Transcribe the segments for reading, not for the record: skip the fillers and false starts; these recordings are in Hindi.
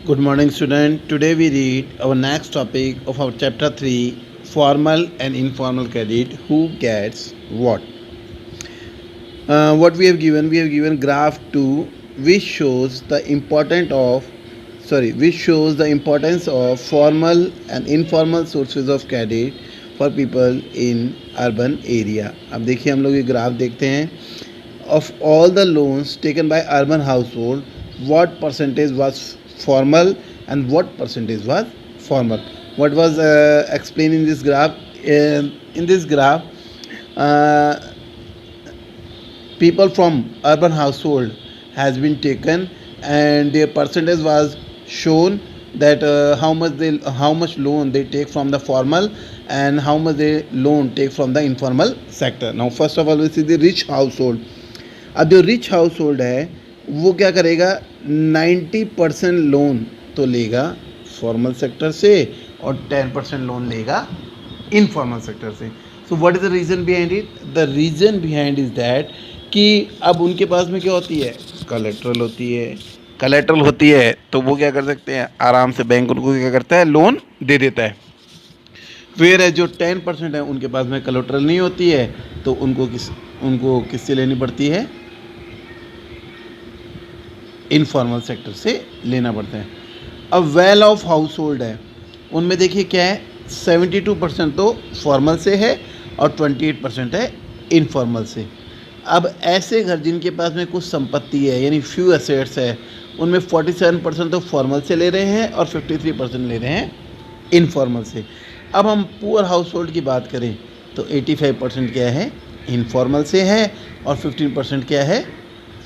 Good morning, student. Today we read our next topic of our chapter 3, formal and informal credit. Who gets what? What we have given graph 2, which shows the importance of formal and informal sources of credit for people in urban area. अब देखिए हम लोग ये ग्राफ देखते हैं. Of all the loans taken by urban household, what percentage was formal and what percentage was formal? What was explained in this graph? In this graph, uh, people from urban household has been taken and their percentage was shown that how much loan they take from the formal and how much they loan take from the informal sector. Now first of all we see the rich household. अब जो रिच हाउस होल्ड है वो क्या करेगा, 90% लोन तो लेगा फॉर्मल सेक्टर से और 10% लोन लेगा इनफॉर्मल सेक्टर से. So what is the reason behind it? The reason behind is that कि अब उनके पास में क्या होती है, कलेक्ट्रल होती है तो वो क्या कर सकते हैं, आराम से बैंक उनको क्या करता है, लोन दे देता है. फिर है जो 10% है उनके पास में कलेक्ट्रल नहीं होती है तो उनको किससे लेनी पड़ती है, इनफॉर्मल सेक्टर से लेना पड़ता है. अब वेल ऑफ हाउस होल्ड है, उनमें देखिए क्या है, 72% तो फॉर्मल से है और 28% है इनफॉर्मल से. अब ऐसे घर जिनके पास में कुछ संपत्ति है यानी फ्यू एसेट्स है, उनमें 47% तो फॉर्मल से ले रहे हैं और 53% ले रहे हैं इनफॉर्मल से. अब हम पुअर हाउस होल्ड की बात करें तो 85% क्या है, इनफॉर्मल से है और 15% क्या है,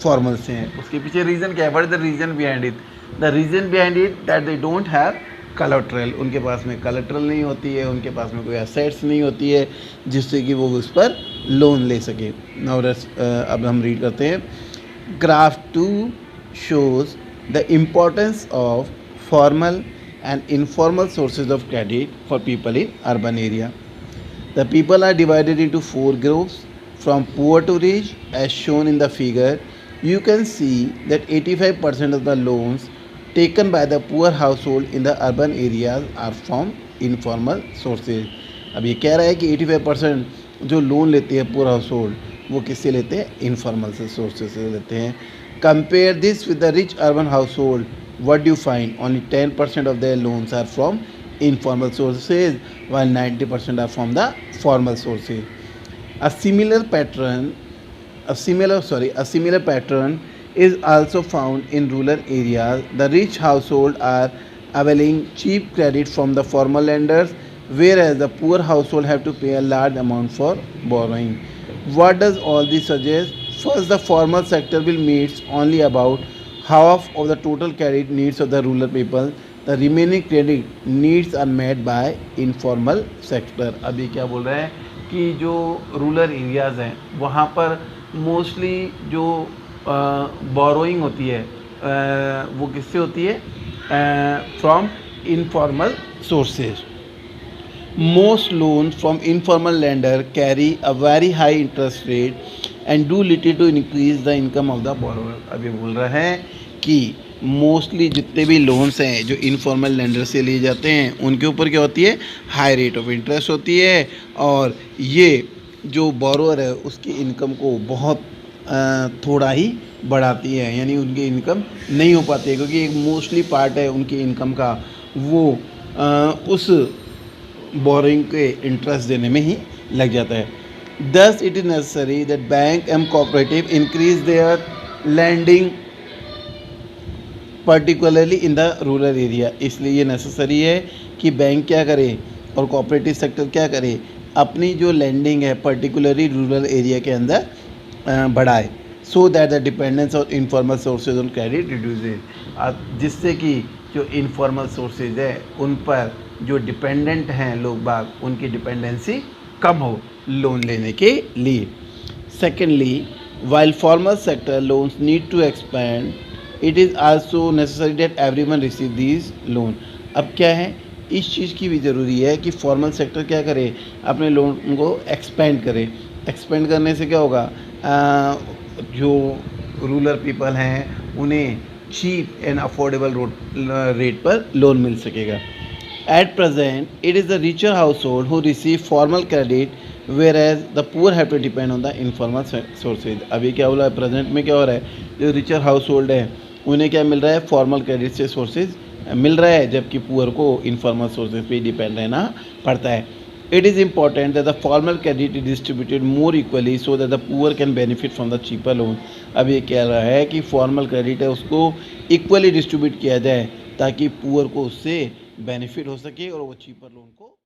फॉर्मल से है. उसके पीछे रीज़न क्या है, what is the reason behind it? The reason behind it that they don't have collateral. उनके पास में कलेक्ट्रल नहीं होती है, उनके पास में कोई एसेट्स नहीं होती है जिससे कि वो उस पर लोन ले सके. नाउ अब हम रीड करते हैं. Graph 2 shows the importance of formal and informal sources of credit for people in urban area. The people are divided into 4 groups from poor to rich as shown in the figure. You can see that 85% of the loans taken by the poor household in the urban areas are from informal sources. अब ये कह रहा है कि 85% जो लोन लेते हैं पुअर हाउस होल्ड वो किससे लेते हैं, इनफॉर्मल से सोर्सेज से लेते हैं. Compare this with the rich urban house hold, what do you find? Only 10% of their loans are from informal sources while 90% are from the formal sources. A similar pattern is also found in rural areas. The rich household are availing cheap credit from the formal lenders, whereas the poor household have to pay a large amount for borrowing. What does all this suggest? First, the formal sector will meet only about half of the total credit needs of the rural people. The remaining credit needs are met by informal sector. अभी क्या बोल रहे हैं कि जो रूरल एरियाज़ हैं वहाँ पर मोस्टली जो बोरोइंग होती है वो किससे होती है, from informal sources. Most loans from informal lender carry a very high interest rate and do little to increase the income of the borrower. अभी बोल रहा है कि मोस्टली जितने भी लोन्स हैं जो इनफॉर्मल लेंडर से लिए जाते हैं उनके ऊपर क्या होती है, हाई रेट ऑफ इंटरेस्ट होती है और ये जो बोरोअर है उसकी इनकम को बहुत थोड़ा ही बढ़ाती है, यानी उनकी इनकम नहीं हो पाती है क्योंकि एक मोस्टली पार्ट है उनकी इनकम का वो उस बोरिंग के इंटरेस्ट देने में ही लग जाता है. Thus it is necessary that bank and cooperative increase their lending particularly in the rural area. इसलिए ये नेसेसरी है कि बैंक क्या करे और कोऑपरेटिव सेक्टर क्या करे, अपनी जो लैंडिंग है पर्टिकुलरली रूरल एरिया के अंदर बढ़ाए, so that the dependence on informal sources on credit reduces, जिससे कि जो इनफॉर्मल सोर्सेज है उन पर जो डिपेंडेंट हैं लोग बाग उनकी डिपेंडेंसी कम हो लोन लेने के लिए. Secondly, while formal sector loans need to expand, it is also necessary that everyone receive these loan. अब क्या है, इस चीज़ की भी ज़रूरी है कि फॉर्मल सेक्टर क्या करे, अपने लोन को एक्सपेंड करे. एक्सपेंड करने से क्या होगा, जो रूरल पीपल हैं उन्हें चीप एंड अफोर्डेबल रेट पर लोन मिल सकेगा। At present it is the richer household who receive formal credit whereas the poor have to depend on the informal sources. अभी क्या बोला है, प्रेजेंट में क्या हो रहा है, जो रिचर हाउस होल्ड है उन्हें क्या मिल रहा है, फॉर्मल क्रेडिट से सोर्सेज मिल रहा है, जबकि पुअर को इनफॉर्मल सोर्सेज पे डिपेंड रहना पड़ता है। It is important that the formal credit is distributed more equally so that the poor can benefit from the cheaper loan. अब ये कह रहा है कि फॉर्मल क्रेडिट है उसको इक्वली डिस्ट्रीब्यूट किया जाए ताकि पुअर को उससे बेनिफिट हो सके और वो चीपर लोन को